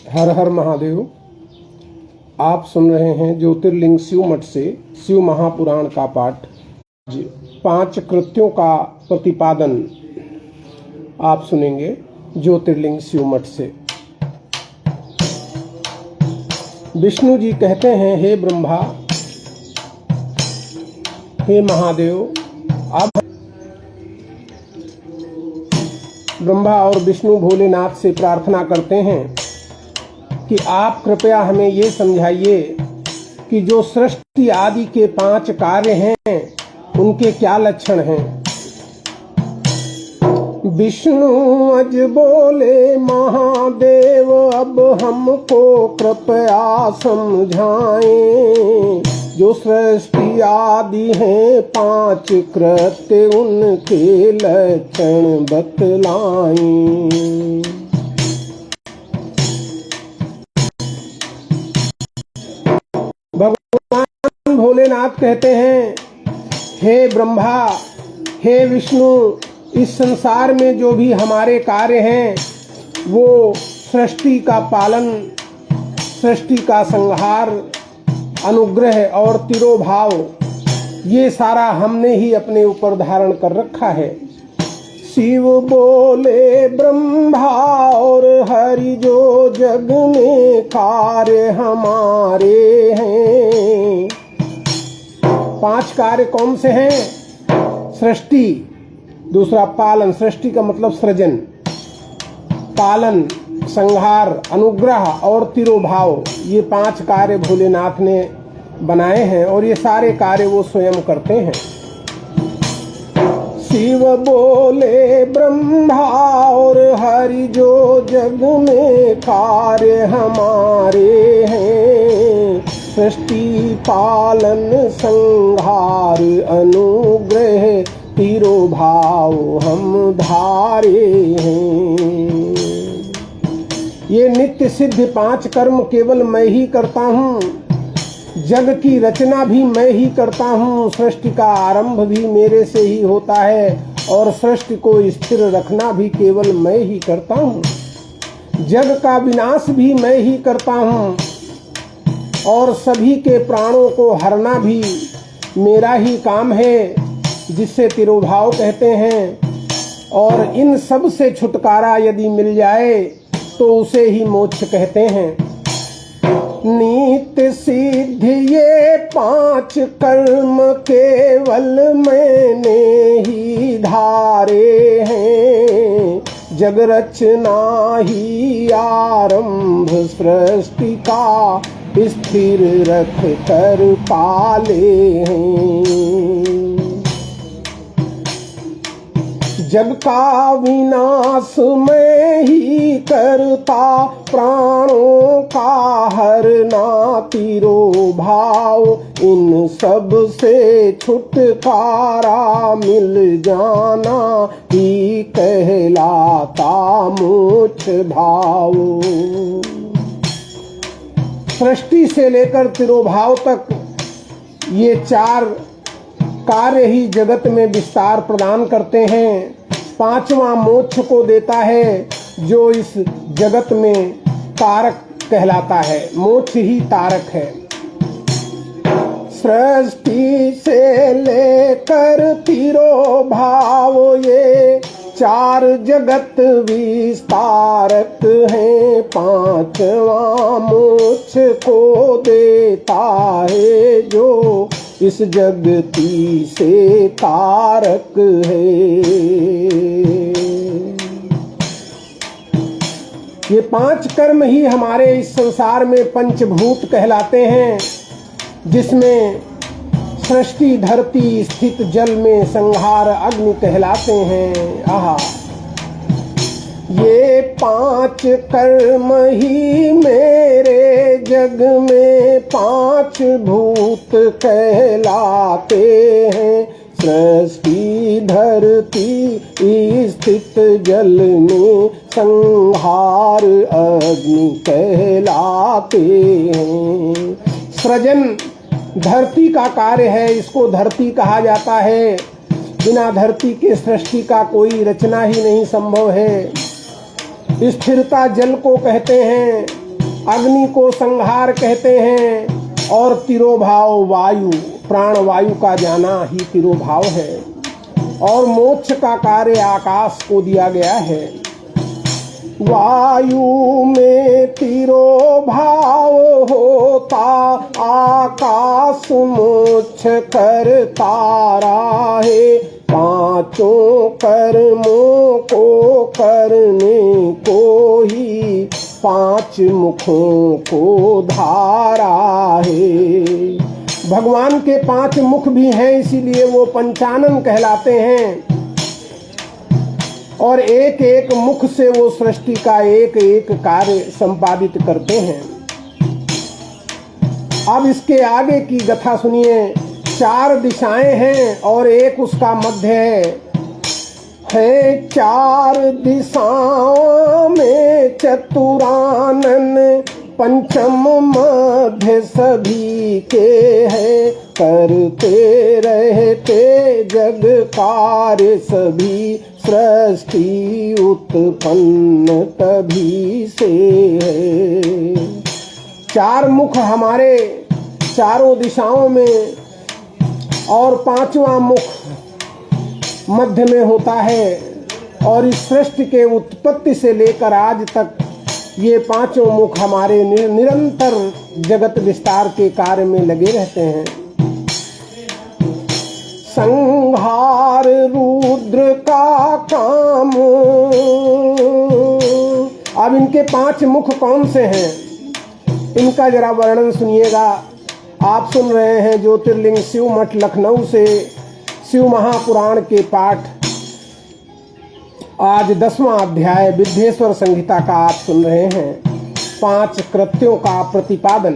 हर हर महादेव। आप सुन रहे हैं ज्योतिर्लिंग शिव मठ से शिव महापुराण का पाठ। 5 कृत्यों का प्रतिपादन आप सुनेंगे ज्योतिर्लिंग शिव मठ से। विष्णु जी कहते हैं, हे ब्रह्मा, हे महादेव। अब ब्रह्मा और विष्णु भोलेनाथ से प्रार्थना करते हैं कि आप कृपया हमें ये समझाइए कि जो सृष्टि आदि के 5 कार्य हैं उनके क्या लक्षण हैं। विष्णु अज बोले, महादेव अब हमको कृपया समझाएं। जो सृष्टि आदि हैं 5 कृत्य उनके लक्षण बतलाएं। भगवान भोलेनाथ कहते हैं, हे ब्रह्मा, हे विष्णु, इस संसार में जो भी हमारे कार्य हैं वो सृष्टि का पालन, सृष्टि का संहार, अनुग्रह और तिरोभाव, ये सारा हमने ही अपने ऊपर धारण कर रखा है। शिव बोले, ब्रह्मा और हरि जो जग में कार्य हमारे हैं। 5 कार्य कौन से हैं? सृष्टि, दूसरा पालन, सृष्टि का मतलब सृजन, पालन, संहार, अनुग्रह और तिरोभाव, ये 5 कार्य भोलेनाथ ने बनाए हैं और ये सारे कार्य वो स्वयं करते हैं। शिव बोले, ब्रह्मा और हरि जो जग में कार्य हमारे हैं। सृष्टि, पालन, संहार, अनुग्रह, तिरोभाव हम धारे हैं। ये नित्य सिद्ध 5 कर्म केवल मैं ही करता हूँ। जग की रचना भी मैं ही करता हूँ, सृष्टि का आरंभ भी मेरे से ही होता है और सृष्टि को स्थिर रखना भी केवल मैं ही करता हूँ। जग का विनाश भी मैं ही करता हूँ और सभी के प्राणों को हरना भी मेरा ही काम है, जिससे तिरोभाव कहते हैं। और इन सब से छुटकारा यदि मिल जाए तो उसे ही मोक्ष कहते हैं। नित्य सिद्ध ये 5 कर्म केवल मैंने ही धारे हैं। जग रचना ही आरंभ सृष्टि का स्थिर रख कर पाले हैं। जग का विनाश मैं ही करता, प्राणों का हरना तिरोभाव, इन सब से छुटकारा मिल जाना ही कहलाता मोक्ष भाव। सृष्टि से लेकर तिरोभाव तक ये 4 कार्य ही जगत में विस्तार प्रदान करते हैं। 5वां मोक्ष को देता है, जो इस जगत में तारक कहलाता है। मोक्ष ही तारक है। सृष्टि से लेकर तिरोभाव ये 4 जगत विस्तारक हैं। 5वां मोक्ष को देता है, जो इस जगती से तारक है। ये 5 कर्म ही हमारे इस संसार में पंचभूत कहलाते हैं, जिसमें सृष्टि, धरती, स्थित जल में संहार, अग्नि कहलाते हैं। आहा, ये 5 कर्म ही मेरे जग में 5 भूत कहलाते हैं। सृष्टि, धरती, स्थित जल में संहार, अग्नि कहलाते हैं। सृजन धरती का कार्य है, इसको धरती कहा जाता है। बिना धरती के सृष्टि का कोई रचना ही नहीं संभव है। स्थिरता जल को कहते हैं, अग्नि को संहार कहते हैं और तिरोभाव वायु, प्राण वायु का जाना ही तिरोभाव है। और मोक्ष का कार्य आकाश को दिया गया है। वायु में तिरोभाव होता, आकाश मोक्ष करता रहे। पांचों कर्मों को करने को ही पांच मुखों को धारा है। भगवान के 5 मुख भी हैं, इसीलिए वो पंचानन कहलाते हैं। और एक एक मुख से वो सृष्टि का एक एक कार्य संपादित करते हैं। अब इसके आगे की कथा सुनिए। 4 दिशाएं हैं और एक उसका मध्य है। 4 दिशाओं में चतुरानन, पंचम मध्य सभी के है। करते रहते जग कार्य सभी, सृष्टि उत्पन्न तभी से है। 4 मुख हमारे चारों दिशाओं में और 5वां मुख मध्य में होता है। और इस सृष्टि के उत्पत्ति से लेकर आज तक ये 5 मुख हमारे निरंतर जगत विस्तार के कार्य में लगे रहते हैं। संहार रुद्र का काम। अब इनके 5 मुख कौन से हैं, इनका जरा वर्णन सुनिएगा। आप सुन रहे हैं ज्योतिर्लिंग शिव मठ लखनऊ से शिव महापुराण के पाठ। आज 10वां अध्याय विद्येश्वर संहिता का आप सुन रहे हैं। 5 कृत्यों का प्रतिपादन।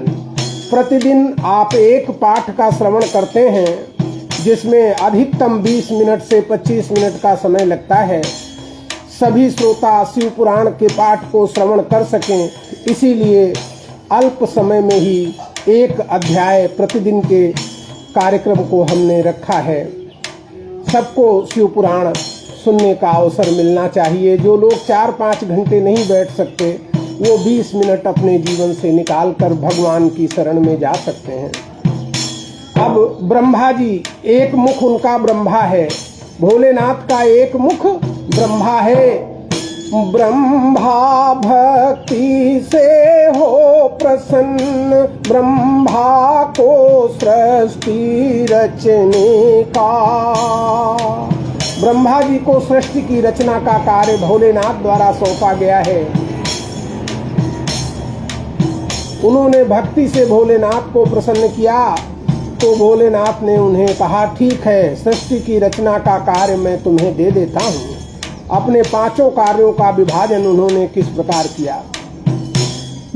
प्रतिदिन आप एक पाठ का श्रवण करते हैं, जिसमें अधिकतम 20 मिनट से 25 मिनट का समय लगता है। सभी श्रोता शिव पुराण के पाठ को श्रवण कर सकें, इसीलिए अल्प समय में ही एक अध्याय प्रतिदिन के कार्यक्रम को हमने रखा है। सबको शिव पुराण सुनने का अवसर मिलना चाहिए। जो लोग 4-5 घंटे नहीं बैठ सकते, वो 20 मिनट अपने जीवन से निकालकर भगवान की शरण में जा सकते हैं। अब ब्रह्मा जी, एक मुख उनका ब्रह्मा है। भोलेनाथ का एक मुख ब्रह्मा है। ब्रह्मा भक्ति से हो प्रसन्न, ब्रह्मा को सृष्टि रचने का। ब्रह्मा जी को सृष्टि की रचना का कार्य भोलेनाथ द्वारा सौंपा गया है। उन्होंने भक्ति से भोलेनाथ को प्रसन्न किया, तो भोलेनाथ ने उन्हें कहा, ठीक है, सृष्टि की रचना का कार्य मैं तुम्हें दे देता हूँ। अपने 5 कार्यों का विभाजन उन्होंने किस प्रकार किया।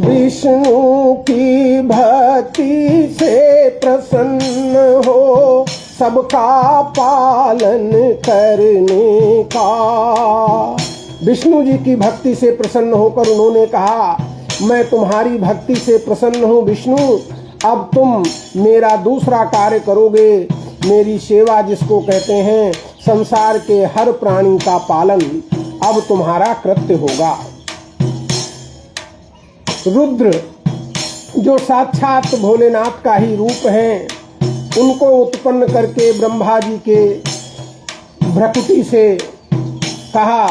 विष्णु की भक्ति से प्रसन्न हो, सबका पालन करने का। विष्णु जी की भक्ति से प्रसन्न होकर उन्होंने कहा, मैं तुम्हारी भक्ति से प्रसन्न हूँ विष्णु, अब तुम मेरा दूसरा कार्य करोगे। मेरी सेवा, जिसको कहते हैं संसार के हर प्राणी का पालन, अब तुम्हारा कृत्य होगा। रुद्र, जो साक्षात भोलेनाथ का ही रूप है, उनको उत्पन्न करके ब्रह्मा जी के भ्रकुटी से कहा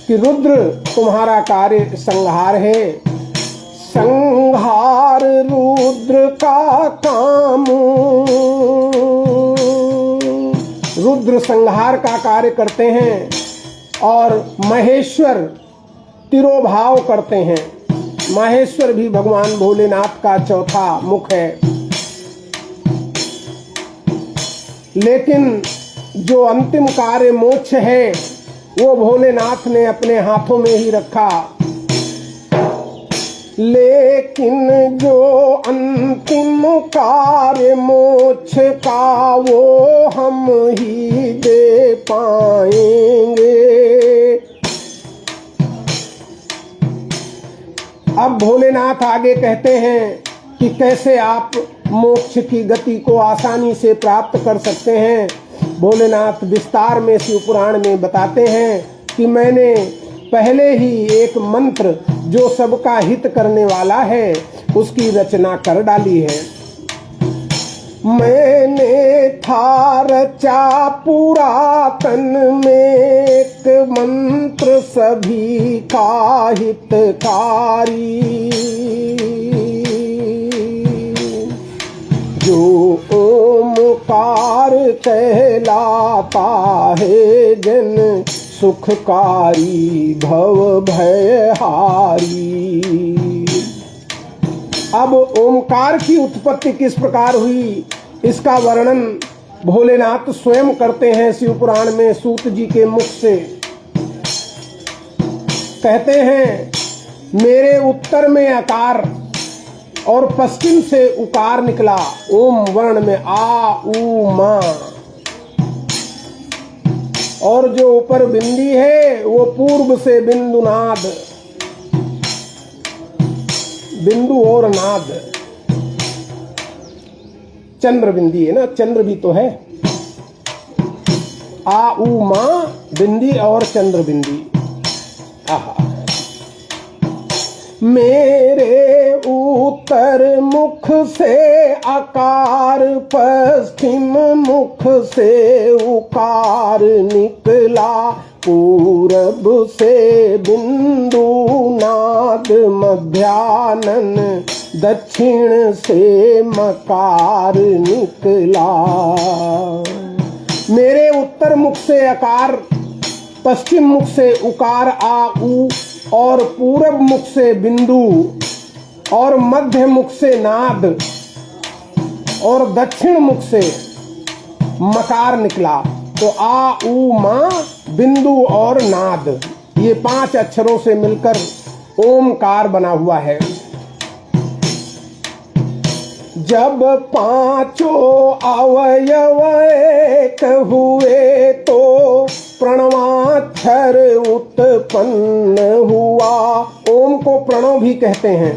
कि रुद्र, तुम्हारा कार्य संहार है। संहार रुद्र का काम। रुद्र संहार का कार्य करते हैं और महेश्वर तिरोभाव करते हैं। महेश्वर भी भगवान भोलेनाथ का चौथा मुख है। लेकिन जो अंतिम कार्य मोक्ष है, वो भोलेनाथ ने अपने हाथों में ही रखा। लेकिन जो अंतिम कार्य मोक्ष का, वो हम ही दे पाएंगे। अब भोलेनाथ आगे कहते हैं कि कैसे आप मोक्ष की गति को आसानी से प्राप्त कर सकते हैं। भोलेनाथ विस्तार में शिव पुराण में बताते हैं कि मैंने पहले ही एक मंत्र जो सबका हित करने वाला है, उसकी रचना कर डाली है। मैंने था रचा पुरातन में एक मंत्र सभी का हितकारी, जो ओमकार कहलाता है जन सुखकारी भव भयहारी। अब ओमकार की उत्पत्ति किस प्रकार हुई, इसका वर्णन भोलेनाथ स्वयं करते हैं शिव पुराण में सूत जी के मुख से। कहते हैं, मेरे उत्तर में अकार और पश्चिम से उकार निकला, ओम वर्ण में आ उ मा, और जो ऊपर बिंदी है वो पूर्व से बिंदु नाद, बिंदु और नाद, चंद्र बिंदी है ना, चंद्र भी तो है, आ उ मा बिंदी और चंद्र बिंदी। आहा, मेरे उत्तर मुख से आकार, पश्चिम मुख से उकार निकला, पूरब से बिंदु नाद मध्यानन, दक्षिण से मकार निकला। मेरे उत्तर मुख से आकार, पश्चिम मुख से उकार आ उ, और पूरब मुख से बिंदु, और मध्य मुख से नाद, और दक्षिण मुख से मकार निकला। तो आ उ मा बिंदु और नाद, ये 5 अक्षरों से मिलकर ओमकार बना हुआ है। जब पांचों अवयव एक हुए तो प्रणवाक्षर उत्पन्न हुआ। ओम को प्रणव भी कहते हैं।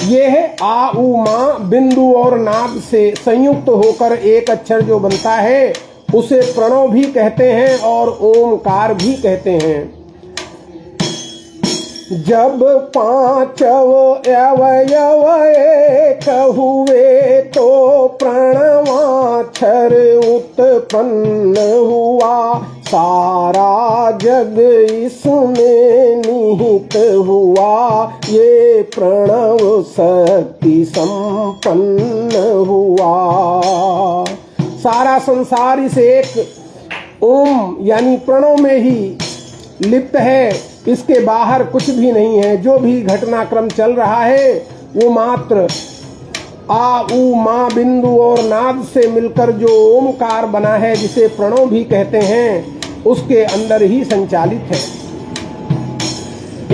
ये है आ उ मा बिंदु और नाद से संयुक्त होकर एक अक्षर जो बनता है उसे प्रणव भी कहते हैं और ओमकार भी कहते हैं। जब पांचव अवयव एक हुए तो प्रणवाक्षर उत्पन्न हुआ। सारा जग इसमें निहित हुआ, ये प्रणव शक्ति संपन्न हुआ। सारा संसार इस एक ओम यानी प्रणव में ही लिप्त है, इसके बाहर कुछ भी नहीं है। जो भी घटनाक्रम चल रहा है वो मात्र आ उ मा बिंदु और नाद से मिलकर जो ओमकार बना है, जिसे प्रणव भी कहते हैं, उसके अंदर ही संचालित है।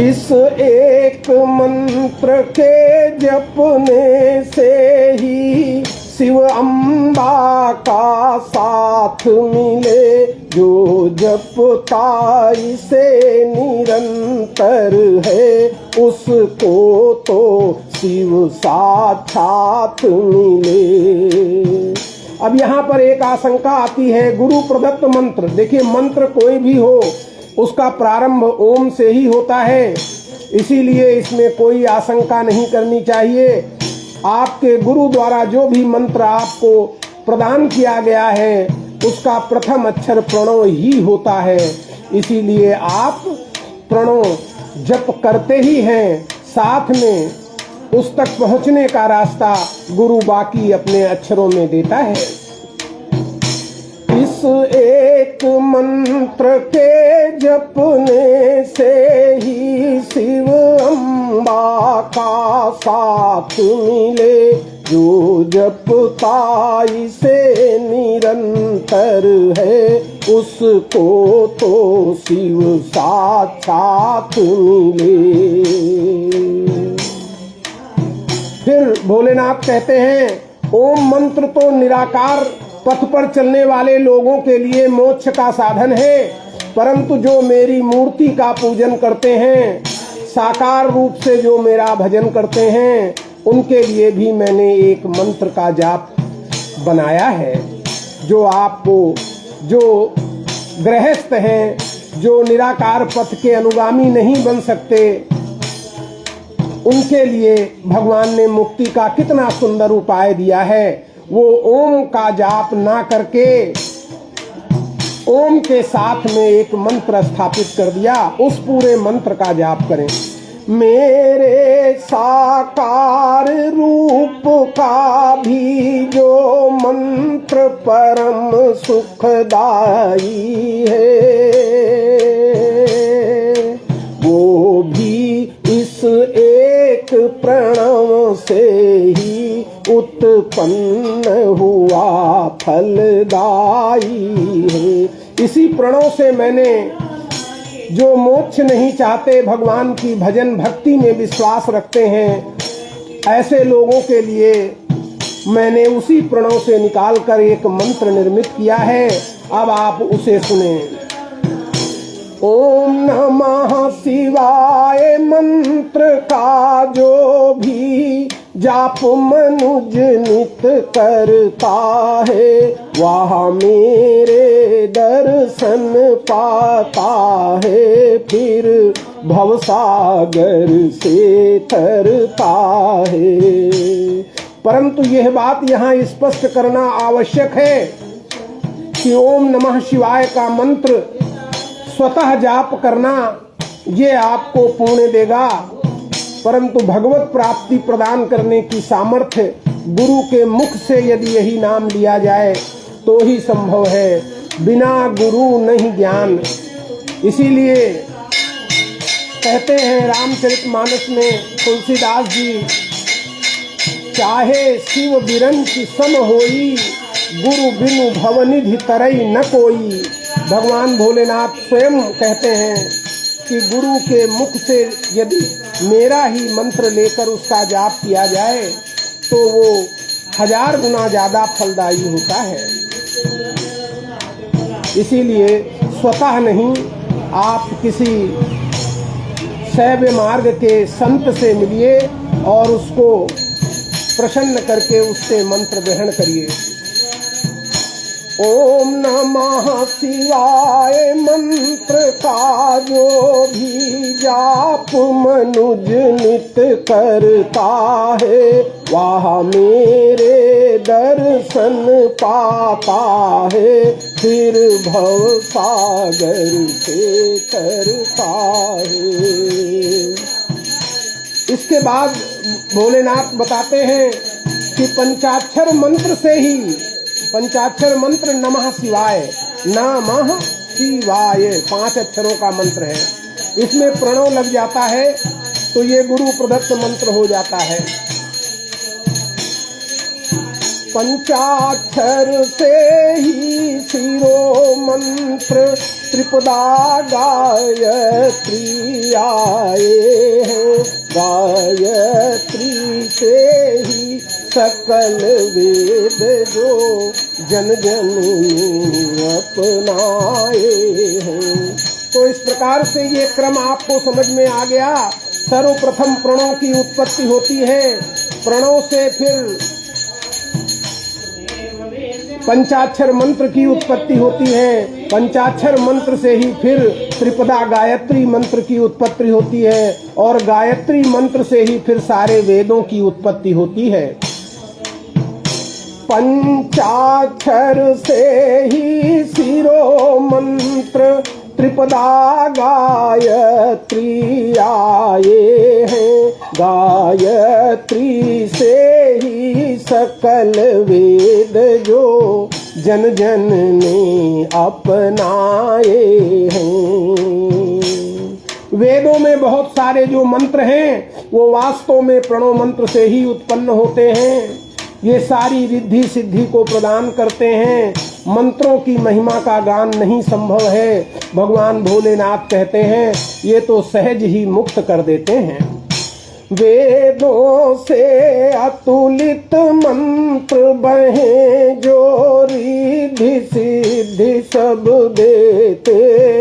इस एक मंत्र के जपने से ही शिव अम्बा का साथ मिले। जो जपता इसे निरंतर है, उसको तो शिव साक्षात मिले। अब यहाँ पर एक आशंका आती है, गुरु प्रदत्त मंत्र। देखिए, मंत्र कोई भी हो उसका प्रारंभ ओम से ही होता है, इसीलिए इसमें कोई आशंका नहीं करनी चाहिए। आपके गुरु द्वारा जो भी मंत्र आपको प्रदान किया गया है उसका प्रथम अक्षर प्रणव ही होता है, इसीलिए आप प्रणव जप करते ही हैं। साथ में उस तक पहुंचने का रास्ता गुरु बाकी अपने अक्षरों में देता है। इस एक मंत्र के जपने से ही शिव अम्बा का साथ मिले। जो जपता इसे निरंतर है, उसको तो शिव साक्षात मिले। फिर भोलेनाथ कहते हैं, ओम मंत्र तो निराकार पथ पर चलने वाले लोगों के लिए मोक्ष का साधन है, परंतु जो मेरी मूर्ति का पूजन करते हैं, साकार रूप से जो मेरा भजन करते हैं, उनके लिए भी मैंने एक मंत्र का जाप बनाया है। जो आपको, जो गृहस्थ हैं, जो निराकार पथ के अनुगामी नहीं बन सकते, उनके लिए भगवान ने मुक्ति का कितना सुंदर उपाय दिया है। वो ओम का जाप ना करके ओम के साथ में एक मंत्र स्थापित कर दिया, उस पूरे मंत्र का जाप करें। मेरे साकार रूप का भी जो मंत्र परम सुखदाई है, वो भी इस एक प्रणव से ही उत्पन्न हुआ फलदाई है। इसी प्रणव से मैंने जो मोक्ष नहीं चाहते, भगवान की भजन भक्ति में विश्वास रखते हैं, ऐसे लोगों के लिए मैंने उसी प्रणव से निकालकर एक मंत्र निर्मित किया है। अब आप उसे सुने। ओम नमः शिवाय मंत्र का जो भी जाप मनुज नित करता है, वह मेरे दर्शन पाता है, फिर भवसागर से तरता है। परंतु यह बात यहाँ स्पष्ट करना आवश्यक है कि ओम नमः शिवाय का मंत्र स्वतः जाप करना ये आपको पुण्य देगा, परंतु भगवत प्राप्ति प्रदान करने की सामर्थ्य गुरु के मुख से यदि यही नाम लिया जाए तो ही संभव है, बिना गुरु नहीं ज्ञान। इसीलिए कहते हैं रामचरितमानस में तुलसीदास जी, चाहे शिव बिरंच सम होई, गुरु बिनु भवनिधि तरई न कोई। भगवान भोलेनाथ स्वयं कहते हैं कि गुरु के मुख से यदि मेरा ही मंत्र लेकर उसका जाप किया जाए तो वो 1000 गुना ज्यादा फलदायी होता है। इसीलिए स्वतः नहीं, आप किसी शैव मार्ग के संत से मिलिए और उसको प्रसन्न करके उससे मंत्र ग्रहण करिए। ओम नमः शिवाय मंत्र का जो भी जाप मनुज नित करता है, वह मेरे दर्शन पाता है, फिर भव सागर से तरता है। इसके बाद भोलेनाथ बताते हैं कि पंचाक्षर मंत्र से ही, पंचाक्षर मंत्र नमः शिवाय, नमः शिवाय 5 अक्षरों का मंत्र है। इसमें प्रणव लग जाता है तो ये गुरु प्रदत्त मंत्र हो जाता है। पंचाक्षर से ही शिरो मंत्र त्रिपदा गायत्री आए हैं, गायत्री से ही सकल वेद जो जन जन ने अपनाए हैं। तो इस प्रकार से ये क्रम आपको समझ में आ गया। सर्वप्रथम प्रणव की उत्पत्ति होती है, प्रणव से फिर पंचाक्षर मंत्र की उत्पत्ति होती है, पंचाक्षर मंत्र से ही फिर त्रिपदा गायत्री मंत्र की उत्पत्ति होती है, और गायत्री मंत्र से ही फिर सारे वेदों की उत्पत्ति होती है। पंचाक्षर से ही शिरो मंत्र त्रिपदा गायत्री आए हैं, गायत्री से ही सकल वेद जो जन जन ने अपनाए हैं। वेदों में बहुत सारे जो मंत्र हैं वो वास्तव में प्रणव मंत्र से ही उत्पन्न होते हैं। ये सारी रिद्धि सिद्धि को प्रदान करते हैं। मंत्रों की महिमा का गान नहीं संभव है। भगवान भोलेनाथ कहते हैं ये तो सहज ही मुक्त कर देते हैं। वेदों से अतुलित मंत्र बहे जो रिद्धि सिद्धि सब देते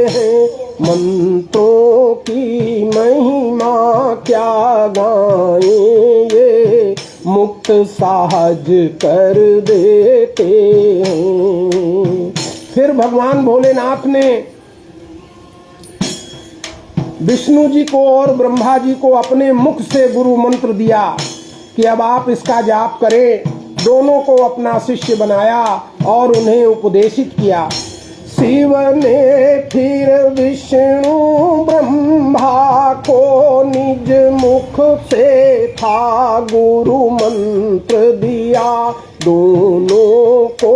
हैं। मंत्रों की महिमा क्या गाएं, ये मुक्त सहज कर देते हैं। फिर भगवान भोलेनाथ ने विष्णु जी को और ब्रह्मा जी को अपने मुख से गुरु मंत्र दिया कि अब आप इसका जाप करें। दोनों को अपना शिष्य बनाया और उन्हें उपदेशित किया। शिव ने फिर विष्णु ब्रह्मा को निज मुख से था गुरु मंत्र दिया। दोनों को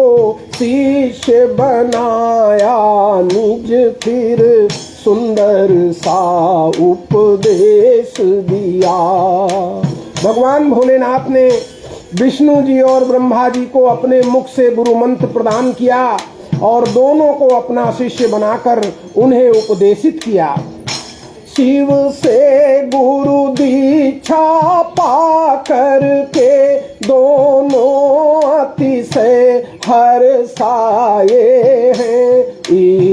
शिष्य बनाया, निज फिर सुंदर सा उपदेश दिया। भगवान भोलेनाथ ने विष्णु जी और ब्रह्मा जी को अपने मुख से गुरु मंत्र प्रदान किया और दोनों को अपना शिष्य बनाकर उन्हें उपदेशित किया। शिव से गुरु दीक्षा पा करके दोनों अतिशय हर्षाए हैं।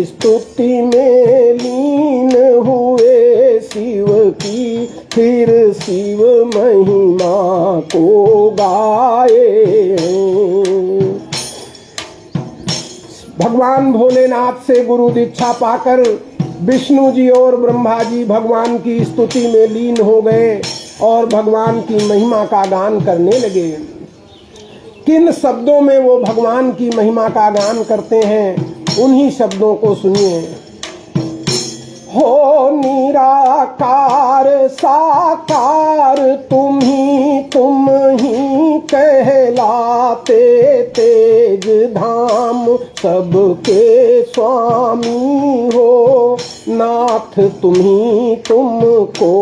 स्तुति में लीन हुए शिव की, फिर शिव महिमा को गाए हैं। भगवान भोलेनाथ से गुरु दीक्षा पाकर विष्णु जी और ब्रह्मा जी भगवान की स्तुति में लीन हो गए और भगवान की महिमा का गान करने लगे। किन शब्दों में वो भगवान की महिमा का गान करते हैं, उन्हीं शब्दों को सुनिए। हो निराकार साकार तुम ही कहलाते, तेज धाम सबके स्वामी हो नाथ, तुमको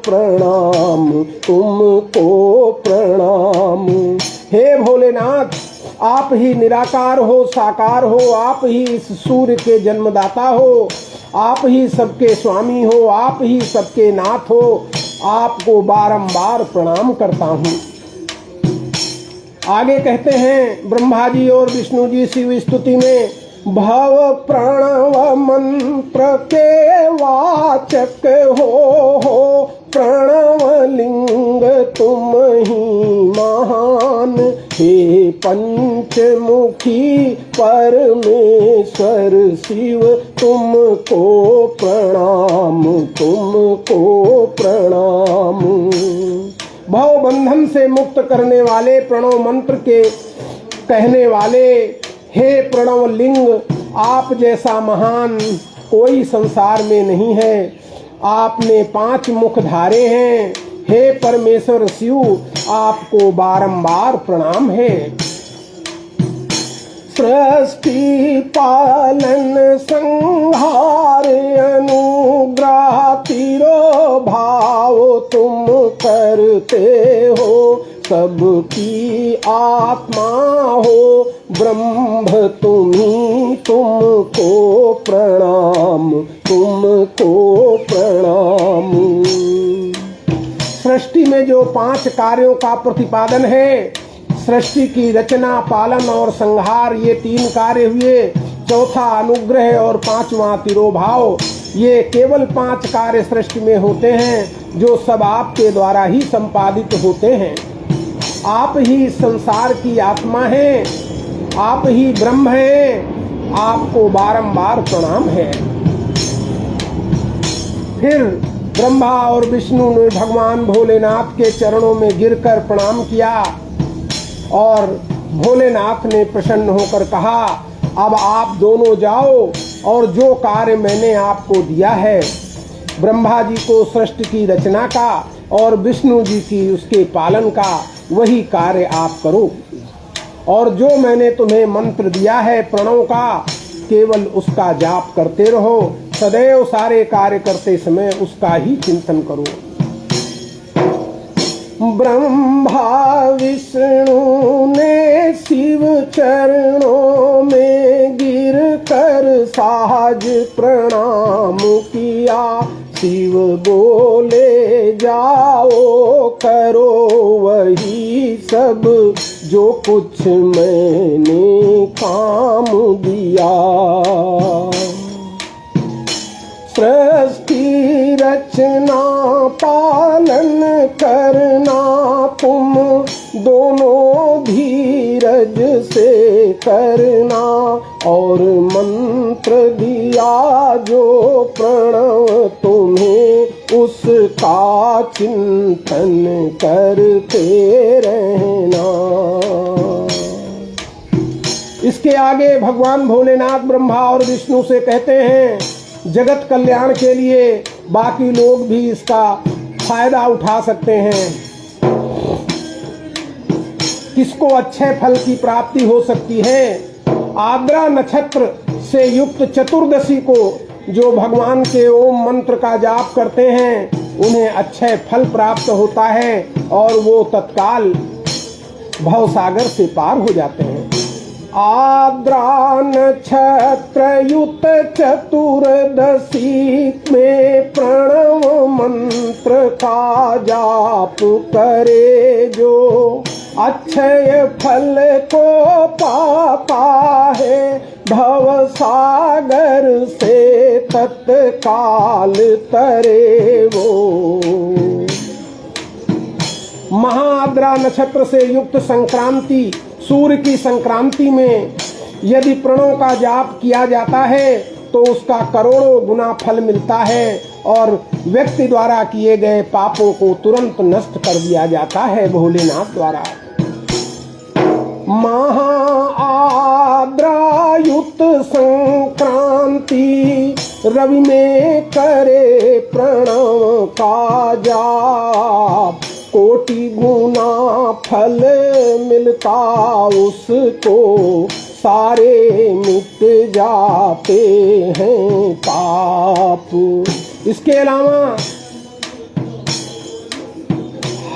प्रणाम, तुमको प्रणाम। हे भोलेनाथ, आप ही निराकार हो, साकार हो, आप ही इस सूर्य के जन्मदाता हो, आप ही सबके स्वामी हो, आप ही सबके नाथ हो। आपको बारंबार प्रणाम करता हूँ। आगे कहते हैं ब्रह्मा जी और विष्णु जी शिव स्तुति में, भव प्रणव मंत्र के वाचक हो प्रणव लिंग तुम ही महान, हे पंचमुखी परमेश्वर शिव तुमको प्रणाम, तुमको प्रणाम। भव बंधन से मुक्त करने वाले, प्रणव मंत्र के कहने वाले, हे प्रणव लिंग, आप जैसा महान कोई संसार में नहीं है। आपने 5 मुख धारे हैं। हे परमेश्वर शिव, आपको बारंबार प्रणाम है। सृष्टि पालन संहार अनुग्रह तिरो भाव तुम करते हो, सबकी आत्मा हो ब्रह्म तुम्ही, तुमको प्रणाम, तुमको प्रणाम। सृष्टि में जो 5 कार्यों का प्रतिपादन है, सृष्टि की रचना, पालन और संहार, ये 3 कार्य हुए। चौथा अनुग्रह और 5वां तिरोभाव। ये केवल 5 कार्य सृष्टि में होते हैं जो सब आपके द्वारा ही संपादित होते हैं। आप ही संसार की आत्मा हैं, आप ही ब्रह्म हैं। आपको बारंबार प्रणाम है। फिर ब्रह्मा और विष्णु ने भगवान भोलेनाथ के चरणों में गिरकर प्रणाम किया और भोलेनाथ ने प्रसन्न होकर कहा, अब आप दोनों जाओ और जो कार्य मैंने आपको दिया है, ब्रह्मा जी को सृष्टि की रचना का और विष्णु जी की उसके पालन का, वही कार्य आप करो। और जो मैंने तुम्हें मंत्र दिया है प्रणव का, केवल उसका जाप करते रहो। सदैव सारे कार्य करते समय उसका ही चिंतन करो। ब्रह्मा विष्णु ने शिव चरणों में गिर कर साज प्रणाम किया। शिव बोले जाओ करो वही सब जो कुछ मैंने काम दिया। सृष्टि रचना पालन करना तुम दोनों धीरज से करना, और मंत्र दिया जो प्रणव तुम्हें उसका चिंतन करते रहना। इसके आगे भगवान भोलेनाथ ब्रह्मा और विष्णु से कहते हैं, जगत कल्याण के लिए बाकी लोग भी इसका फायदा उठा सकते हैं। किसको अच्छे फल की प्राप्ति हो सकती है? आर्द्रा नक्षत्र से युक्त चतुर्दशी को जो भगवान के ओम मंत्र का जाप करते हैं उन्हें अच्छे फल प्राप्त होता है और वो तत्काल भवसागर से पार हो जाते हैं। आर्द्रा नक्षत्र युक्त चतुर्दशी में प्रणव मंत्र का जाप करे जो अक्षय फल को पाता है, भवसागर से तत्काल तरे वो। महाआद्रा नक्षत्र से युक्त संक्रांति, सूर्य की संक्रांति में यदि प्रणव का जाप किया जाता है तो उसका करोड़ों गुना फल मिलता है और व्यक्ति द्वारा किए गए पापों को तुरंत नष्ट कर दिया जाता है भोलेनाथ द्वारा। महाआद्रा युक्त संक्रांति रवि में करे प्रणव का जाप, कोटि गुना फल मिलता उसको, सारे मिट जाते हैं पाप। इसके अलावा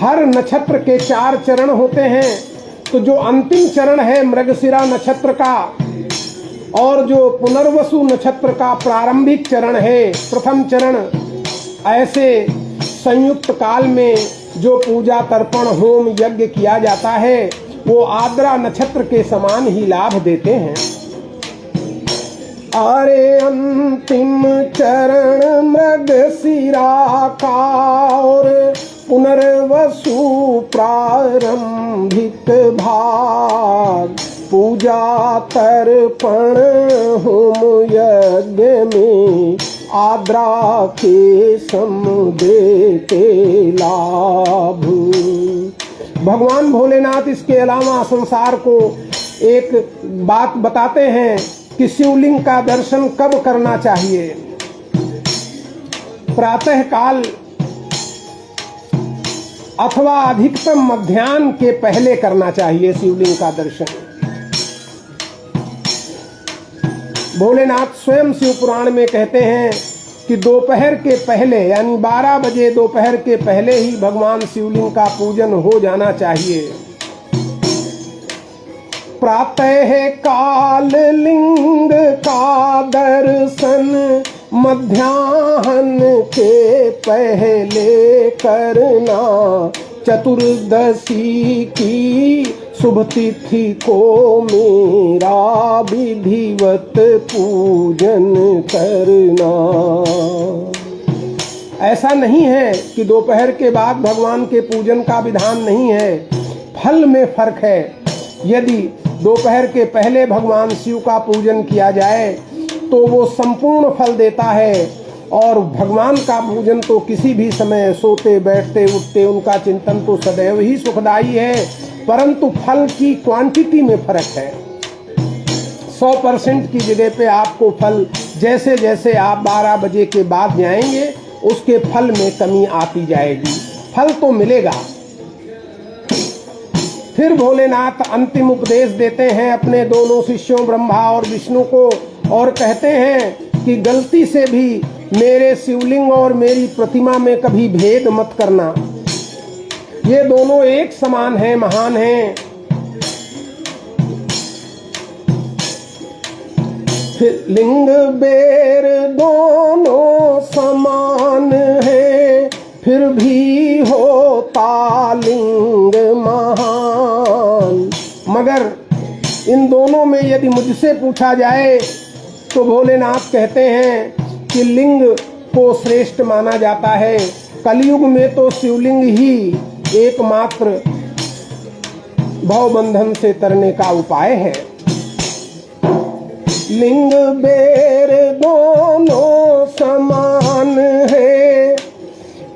हर नक्षत्र के 4 चरण होते हैं, तो जो अंतिम चरण है मृगशिरा नक्षत्र का और जो पुनर्वसु नक्षत्र का प्रारंभिक चरण है प्रथम चरण, ऐसे संयुक्त काल में जो पूजा तर्पण होम यज्ञ किया जाता है वो आर्द्रा नक्षत्र के समान ही लाभ देते हैं। अरे अंतिम चरण मृगशिरा का और पुनर्वसु प्रारंभिक भाग, पूजा तर्पण होम यज्ञ में आर्द्रा के सम देते लाभ। भगवान भोलेनाथ इसके अलावा संसार को एक बात बताते हैं कि शिवलिंग का दर्शन कब करना चाहिए। प्रातः काल अथवा अधिकतम मध्याह्न के पहले करना चाहिए शिवलिंग का दर्शन। भोलेनाथ स्वयं शिव पुराण में कहते हैं कि दोपहर के पहले यानी 12 बजे दोपहर के पहले ही भगवान शिवलिंग का पूजन हो जाना चाहिए। प्रातः काल लिंग का दर्शन मध्याह्न के पहले करना, चतुर्दशी की शुभ तिथि को मेरा विधिवत पूजन करना। ऐसा नहीं है कि दोपहर के बाद भगवान के पूजन का विधान नहीं है, फल में फर्क है। यदि दोपहर के पहले भगवान शिव का पूजन किया जाए तो वो संपूर्ण फल देता है और भगवान का पूजन तो किसी भी समय सोते बैठते उठते उनका चिंतन तो सदैव ही सुखदायी है, परंतु फल की क्वांटिटी में फर्क है। 100% की जगह पे आपको फल जैसे जैसे आप 12 बजे के बाद जाएंगे उसके फल में कमी आती जाएगी, फल तो मिलेगा। फिर भोलेनाथ अंतिम उपदेश देते हैं अपने दोनों शिष्यों ब्रह्मा और विष्णु को और कहते हैं कि गलती से भी मेरे शिवलिंग और मेरी प्रतिमा में कभी भेद मत करना, ये दोनों एक समान हैं, महान हैं। फिर लिंग बेर दोनों समान हैं, फिर भी होता लिंग महान। मगर इन दोनों में यदि मुझसे पूछा जाए तो भोलेनाथ कहते हैं कि लिंग को श्रेष्ठ माना जाता है। कलयुग में तो शिवलिंग ही एकमात्र भवबंधन से तरने का उपाय है। लिंग बेर दोनों समान है,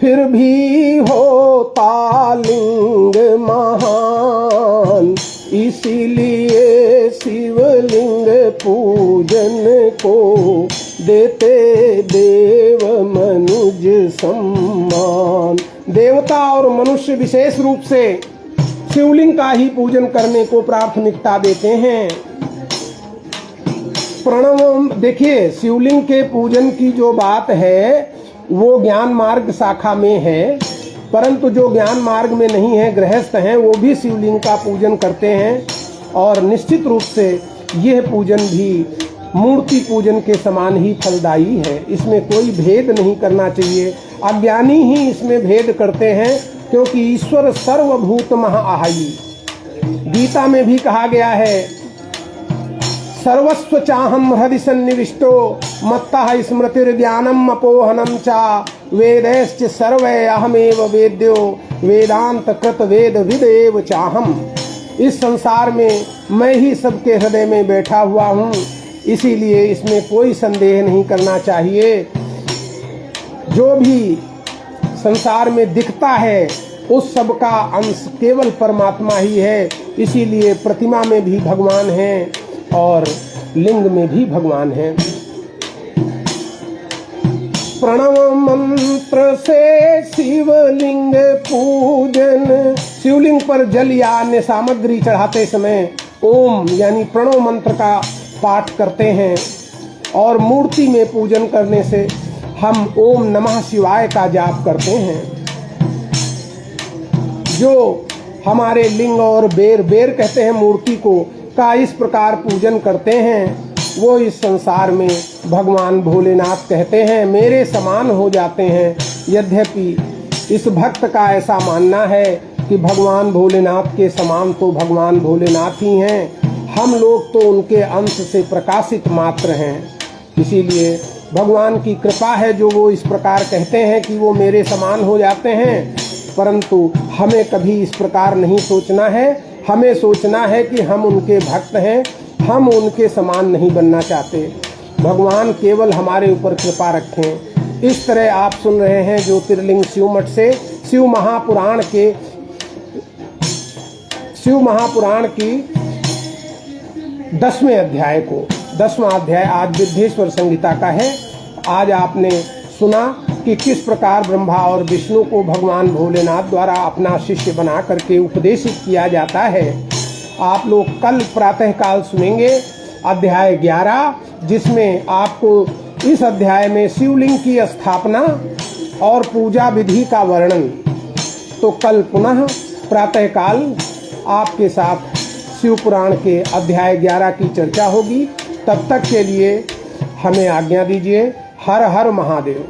फिर भी होता लिंग महान, इसीलिए शिवलिंग पूजन को देते देव मनुज सम्मान। देवता और मनुष्य विशेष रूप से शिवलिंग का ही पूजन करने को प्राथमिकता देते हैं। प्रणव देखिए, शिवलिंग के पूजन की जो बात है वो ज्ञान मार्ग शाखा में है, परंतु जो ज्ञान मार्ग में नहीं है, गृहस्थ हैं, वो भी शिवलिंग का पूजन करते हैं। और निश्चित रूप से यह पूजन भी मूर्ति पूजन के समान ही फलदायी है, इसमें कोई भेद नहीं करना चाहिए। अज्ञानी ही इसमें भेद करते हैं, क्योंकि ईश्वर सर्वभूत महाआहाई। गीता में भी कहा गया है, सर्वस्व चाहम हृदि सन्निविष्टो मत्तः स्मृतिर्ज्ञानम अपोहनम चा वेदैश्च सर्वै अहमेव वेद्यो वेदांत कृत वेद विदेव चाहम। इस संसार में मैं ही सबके हृदय में बैठा हुआ हूँ, इसीलिए इसमें कोई संदेह नहीं करना चाहिए। जो भी संसार में दिखता है उस सब का अंश केवल परमात्मा ही है, इसीलिए प्रतिमा में भी भगवान हैं और लिंग में भी भगवान हैं। प्रणव मंत्र से शिवलिंग पूजन, शिवलिंग पर जल या अन्य सामग्री चढ़ाते समय ओम यानी प्रणव मंत्र का पाठ करते हैं, और मूर्ति में पूजन करने से हम ओम नमः शिवाय का जाप करते हैं। जो हमारे लिंग और बेर कहते हैं मूर्ति को, का इस प्रकार पूजन करते हैं, वो इस संसार में भगवान भोलेनाथ कहते हैं मेरे समान हो जाते हैं। यद्यपि इस भक्त का ऐसा मानना है कि भगवान भोलेनाथ के समान तो भगवान भोलेनाथ ही हैं, हम लोग तो उनके अंश से प्रकाशित मात्र हैं। इसीलिए भगवान की कृपा है जो वो इस प्रकार कहते हैं कि वो मेरे समान हो जाते हैं, परंतु हमें कभी इस प्रकार नहीं सोचना है। हमें सोचना है कि हम उनके भक्त हैं, हम उनके समान नहीं बनना चाहते। भगवान केवल हमारे ऊपर कृपा रखें। इस तरह आप सुन रहे हैं ज्योतिर्लिंग शिव मठ से शिव महापुराण की 10वें अध्याय को। 10वां अध्याय आज विद्येश्वर संहिता का है। आज आपने सुना कि किस प्रकार ब्रह्मा और विष्णु को भगवान भोलेनाथ द्वारा अपना शिष्य बना करके उपदेशित किया जाता है। आप लोग कल प्रातःकाल सुनेंगे अध्याय 11, जिसमें आपको इस अध्याय में शिवलिंग की स्थापना और पूजा विधि का वर्णन। तो कल पुनः प्रातःकाल आपके साथ शिव पुराण के अध्याय 11 की चर्चा होगी। तब तक के लिए हमें आज्ञा दीजिए। हर हर महादेव।